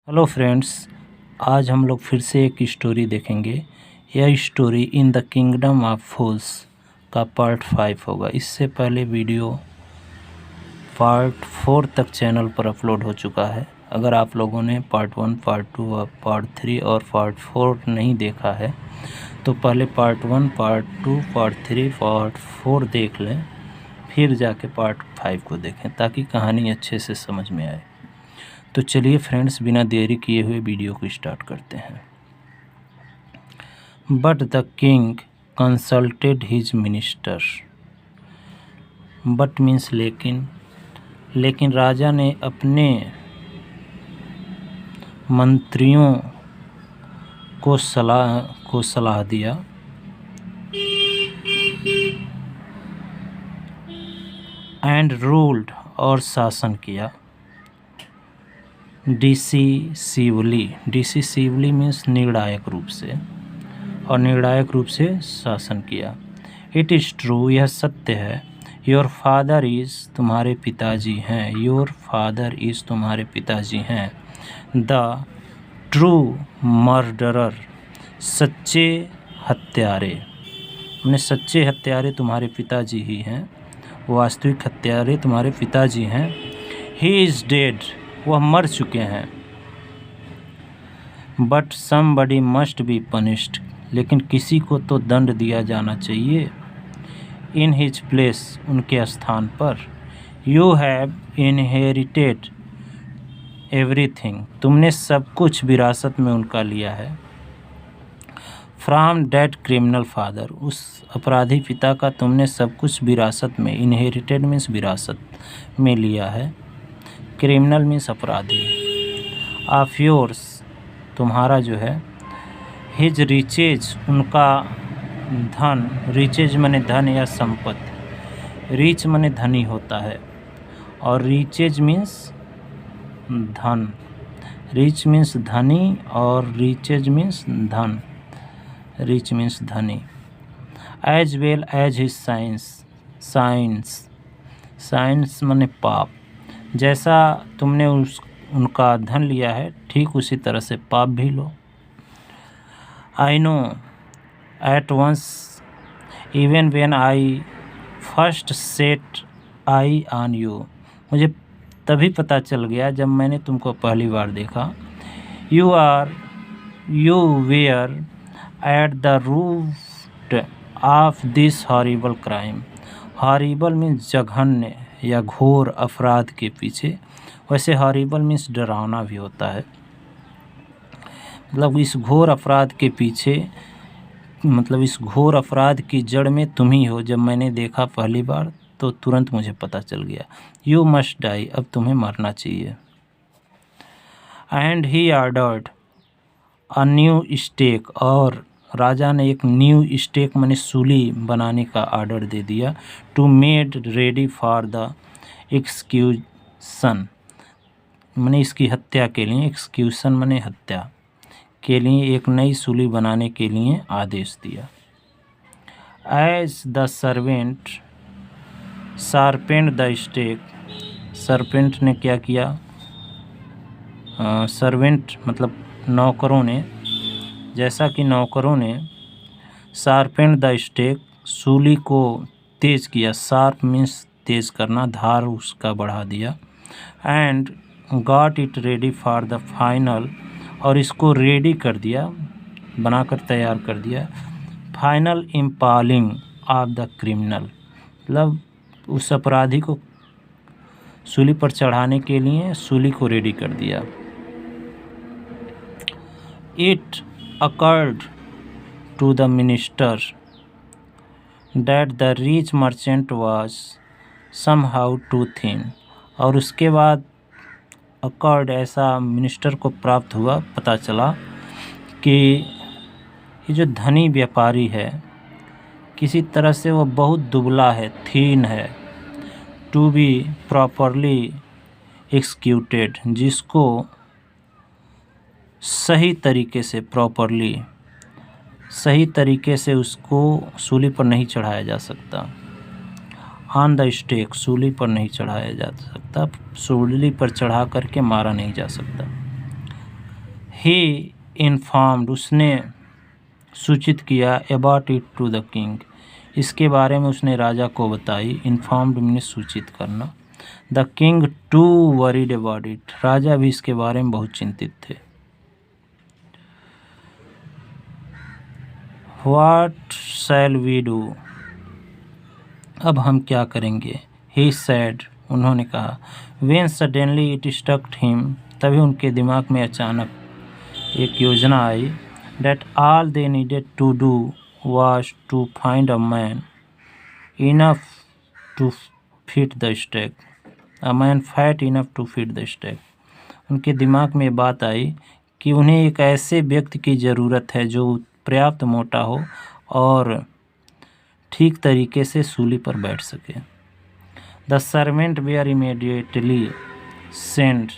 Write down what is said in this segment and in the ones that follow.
Hello friends, आज हम लोग फिर से एक स्टोरी देखेंगे। यह story in the kingdom of fools का पार्ट 5 होगा। इससे पहले वीडियो पार्ट 4 तक चैनल पर अपलोड हो चुका है। अगर आप लोगों ने पार्ट 1, पार्ट 2 और पार्ट 3 और पार्ट 4 नहीं देखा है तो पहले पार्ट 1, पार्ट 2, पार्ट 3, पार्ट 4 देख लें, फिर जाके पार्ट 5 को देखें ताकि कहानी अच्छे से समझ में आए। तो चलिए फ्रेंड्स, बिना देरी किए हुए वीडियो को स्टार्ट करते हैं। But the king consulted his minister. But means लेकिन राजा ने अपने मंत्रियों को सलाह दिया एंड रूल्ड और शासन किया डिसिसिवली मीन्स निर्णायक रूप से, और निर्णायक रूप से शासन किया। इट इज़ ट्रू, यह सत्य है। योर फादर इज़ तुम्हारे पिताजी हैं। योर फादर इज़ तुम्हारे पिताजी हैं। द ट्रू मर्डरर, सच्चे हत्यारे, मैंने सच्चे हत्यारे तुम्हारे पिताजी ही हैं। वास्तविक हत्यारे तुम्हारे पिताजी हैं। ही इज़ डेड, वह मर चुके हैं। But somebody must be punished, लेकिन किसी को तो दंड दिया जाना चाहिए। इन हिज प्लेस, उनके स्थान पर। यू हैव इनहेरिटेड एवरीथिंग, तुमने सब कुछ विरासत में उनका लिया है। फ्रॉम डेट क्रिमिनल फादर, उस अपराधी पिता का तुमने सब कुछ विरासत में, इनहेरिटेड मीन्स विरासत में लिया है। क्रिमिनल मीन्स अपराधी। ऑफ योर्स, तुम्हारा जो है। हिज रिचेज, उनका धन। रिचेज माने धन या संपत्ति। रिच माने धनी होता है और रिचेज मीन्स धन। रिच मीन्स धनी और रिचेज मीन्स धन। रिच मीन्स धनी। As well as his science माने पाप। जैसा तुमने उनका धन लिया है, ठीक उसी तरह से पाप भी लो। I know at once even when I first set eye on you, मुझे तभी पता चल गया जब मैंने तुमको पहली बार देखा। You were at the root of this horrible crime. Horrible means जघन्य या घोर अपराध के पीछे। वैसे हॉरिबल मीन्स डरावना भी होता है। मतलब इस घोर अपराध के पीछे, मतलब इस घोर अपराध की जड़ में तुम ही हो। जब मैंने देखा पहली बार तो तुरंत मुझे पता चल गया। यू मस्ट डाई, अब तुम्हें मरना चाहिए। And he ordered a new stake, और राजा ने एक न्यू स्टेक माने सूली बनाने का ऑर्डर दे दिया। To made ready for the execution, माने इसकी हत्या के लिए। एक्सक्यूशन माने हत्या के लिए एक नई सूली बनाने के लिए आदेश दिया। As the servant sharpened the stake, serpent ने क्या किया? सर्वेंट मतलब नौकरों ने, जैसा कि नौकरों ने शार्पेंड द स्टेक, सूली को तेज किया। शार्प मीन्स तेज करना, धार उसका बढ़ा दिया। And got it ready for the final, और इसको रेडी कर दिया, बनाकर तैयार कर दिया। फाइनल इम्पालिंग ऑफ द क्रिमिनल, मतलब उस अपराधी को सूली पर चढ़ाने के लिए सूली को रेडी कर दिया। It occurred to the minister that the rich merchant was somehow too thin, और उसके बाद occurred, ऐसा मिनिस्टर को प्राप्त हुआ, पता चला कि ये जो धनी व्यापारी है किसी तरह से वो बहुत दुबला है, थीन है। टू बी प्रॉपरली एक्सिक्यूटेड, जिसको सही तरीके से, प्रॉपरली सही तरीके से उसको सूली पर नहीं चढ़ाया जा सकता। ऑन द स्टेक, सूली पर नहीं चढ़ाया जा सकता, सूली पर चढ़ा करके मारा नहीं जा सकता। ही इन्फॉर्म्ड, उसने सूचित किया, about it to the king, इसके बारे में उसने राजा को बताई। इन्फॉर्म्ड मीन्स सूचित करना। The king too worried about it, राजा भी इसके बारे में बहुत चिंतित थे। व्हाट शैल वी डू, अब हम क्या करेंगे। ही सैड, उन्होंने कहा। When suddenly it struck him, तभी उनके दिमाग में अचानक एक योजना आई। That all they needed to do was to find a man enough to feed the stack, a man fat enough to feed the stack. उनके दिमाग में बात आई कि उन्हें एक ऐसे व्यक्ति की ज़रूरत है जो पर्याप्त मोटा हो और ठीक तरीके से सूली पर बैठ सके। The servant were immediately send,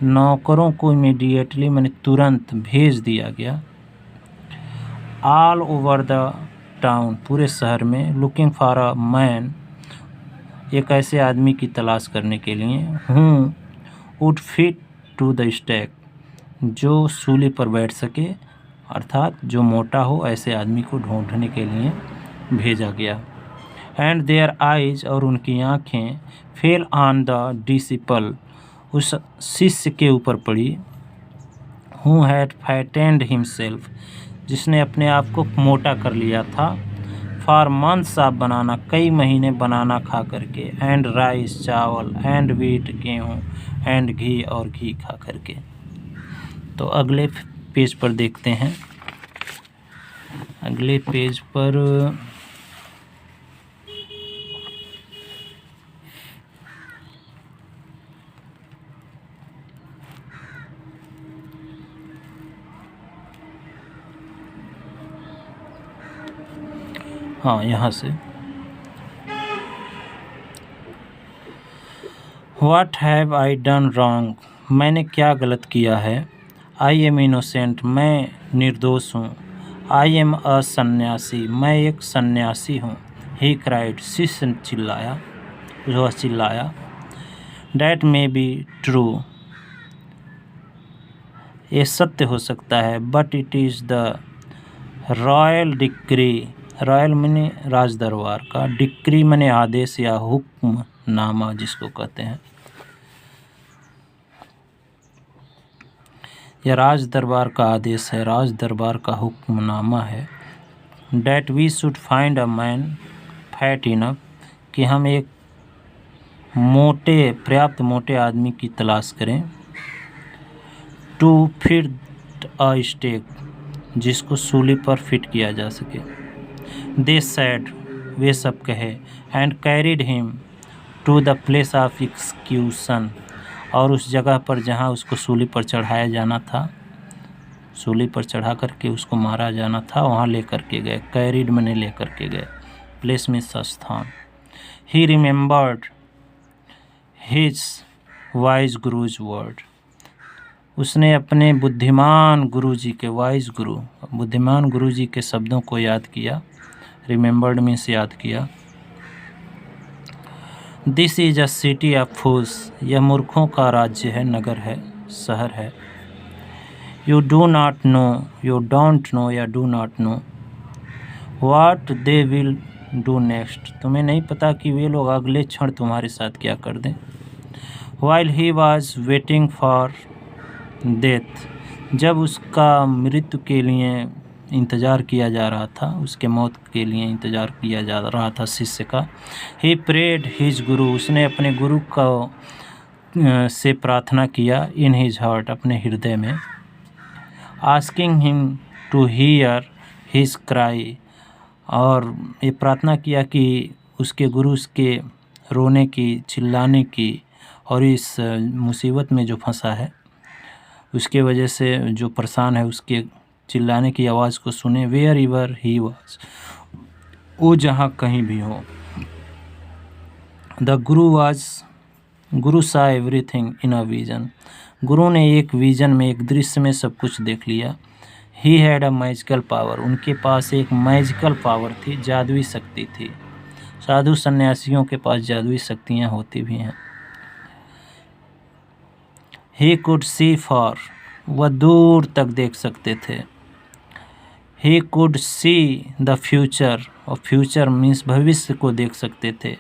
नौकरों को इमीडिएटली मैंने तुरंत भेज दिया गया। ऑल ओवर द टाउन, पूरे शहर में, लुकिंग फॉर अ मैन, एक ऐसे आदमी की तलाश करने के लिए, who would fit to the stack, जो सूली पर बैठ सके, अर्थात जो मोटा हो, ऐसे आदमी को ढूंढने के लिए भेजा गया। एंड देयर आइज, और उनकी आँखें, फेल ऑन द डिसिपल, उस शिष्य के ऊपर पड़ी, हु हैड फैटेंड हिमसेल्फ, जिसने अपने आप को मोटा कर लिया था, फॉर मंथ्स ऑफ बनाना, कई महीने बनाना खा करके, एंड राइस, चावल, एंड वीट, गेहूँ, एंड घी, और घी खा करके। तो अगले पेज पर देखते हैं। अगले पेज पर हाँ, यहाँ से what have I done wrong, मैंने क्या गलत किया है। आई एम इनोसेंट, मैं निर्दोष हूँ। आई एम अ सन्यासी, मैं एक सन्यासी हूँ। ही क्राइड, शिष्य चिल्लाया, वह चिल्लाया। डैट मे बी ट्रू, ये सत्य हो सकता है। But it is the royal decree, royal मने राज दरबार का, डिक्री मने आदेश या हुक्मनामा जिसको कहते हैं, यह राज दरबार का आदेश है, राज दरबार का हुक्मनामा है। That we should find a man fat enough, कि हम एक मोटे, पर्याप्त मोटे आदमी की तलाश करें। टू फिट अ स्टेक, जिसको सूली पर फिट किया जा सके। दे सैड, वे सब कहे। And carried him to the place of execution, और उस जगह पर जहाँ उसको सूली पर चढ़ाया जाना था, सूली पर चढ़ा करके उसको मारा जाना था, वहाँ ले करके गए। कैरिड मैंने ले करके गए, प्लेस में स्थान। He remembered his wise guru's word, उसने अपने बुद्धिमान गुरुजी के, वाइज गुरु, बुद्धिमान गुरुजी के शब्दों को याद किया। रिमेंबर्ड मीन्स याद किया। This is a city of fools, यह मूर्खों का राज्य है, नगर है, शहर है। You do not know, you don't know या do not know, what they will do next, तुम्हें नहीं पता कि वे लोग अगले क्षण तुम्हारे साथ क्या कर दें। While he was waiting for death, जब उसका मृत्यु के लिए इंतज़ार किया जा रहा था, उसके मौत के लिए इंतज़ार किया जा रहा था शिष्य का। ही प्रेड हिज गुरु, उसने अपने गुरु का से प्रार्थना किया। इन हिज हार्ट, अपने हृदय में। Asking him to hear his cry, और ये प्रार्थना किया कि उसके गुरु उसके रोने की, चिल्लाने की, और इस मुसीबत में जो फंसा है उसके वजह से जो परेशान है, उसके चिल्लाने की आवाज़ को सुने। वेयर एवर ही वाज, वो जहाँ कहीं भी हो। द गुरु वाज, गुरु सा एवरीथिंग इन अ विजन, गुरु ने एक विजन में, एक दृश्य में सब कुछ देख लिया। He had a magical power, उनके पास एक मैजिकल पावर थी, जादुई शक्ति थी। साधु सन्यासियों के पास जादुई शक्तियाँ होती भी हैं। ही कुड सी फॉर, वह दूर तक देख सकते थे। He could see the future, और फ्यूचर मीन्स भविष्य को देख सकते थे।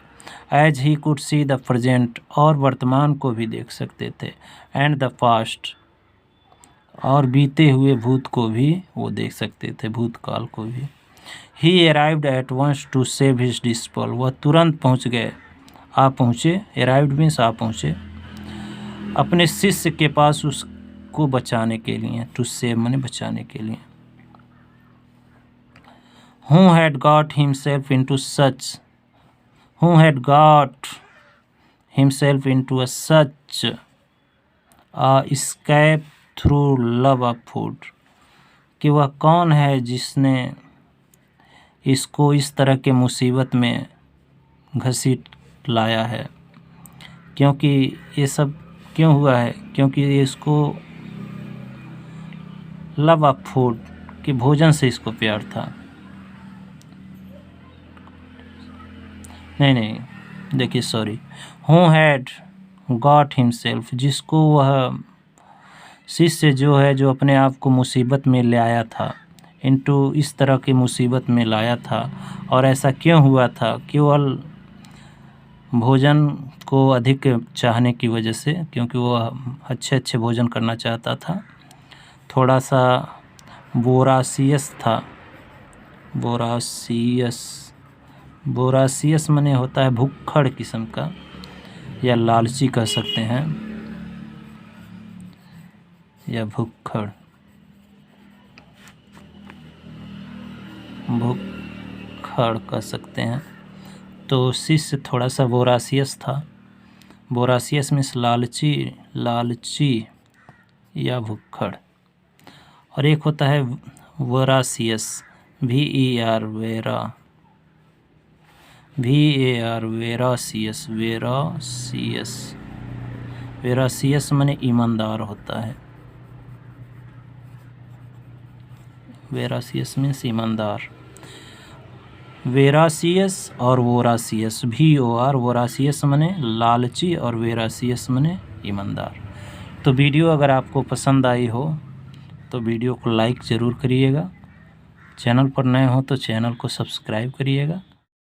As he could see the present, और वर्तमान को भी देख सकते थे। एंड द पास्ट, और बीते हुए भूत को भी वो देख सकते थे, भूतकाल को भी। He arrived at once to save his disciple, वह तुरंत पहुंच गए, आ पहुँचे। अराइव्ड मीन्स आ पहुँचे, अपने शिष्य के पास उसको बचाने के लिए। टू सेव माने बचाने के लिए। Who had got himself into such a escape through love of food, कि वह कौन है जिसने इसको इस तरह के मुसीबत में घसीट लाया है। क्योंकि ये सब क्यों हुआ है, क्योंकि इसको लव ऑफ फूड, कि भोजन से इसको प्यार था। नहीं, देखिए sorry, who had got himself, जिसको वह शिष्य जो है, जो अपने आप को मुसीबत में ले आया था, इनटू इस तरह की मुसीबत में लाया था। और ऐसा क्यों हुआ था, केवल भोजन को अधिक चाहने की वजह से, क्योंकि वह अच्छे भोजन करना चाहता था। थोड़ा सा बोरासियस था। बोरासियस माने होता है भुक्खड़ किस्म का, या लालची कह सकते हैं, या भुक्खड़ कह सकते हैं। तो शिष्य थोड़ा सा बोरासियस था। बोरासियस मीन्स लालची या भुक्खड़। और एक होता है वोरासियस, VER वेरासियस माने ईमानदार होता है। वेरासियस मीन्स ईमानदार। वेरासियस और वोरासियस, VOR, वोरासियस माने लालची और वेरासियस माने ईमानदार। तो वीडियो अगर आपको पसंद आई हो तो वीडियो को लाइक ज़रूर करिएगा। चैनल पर नए हो तो चैनल को सब्सक्राइब करिएगा।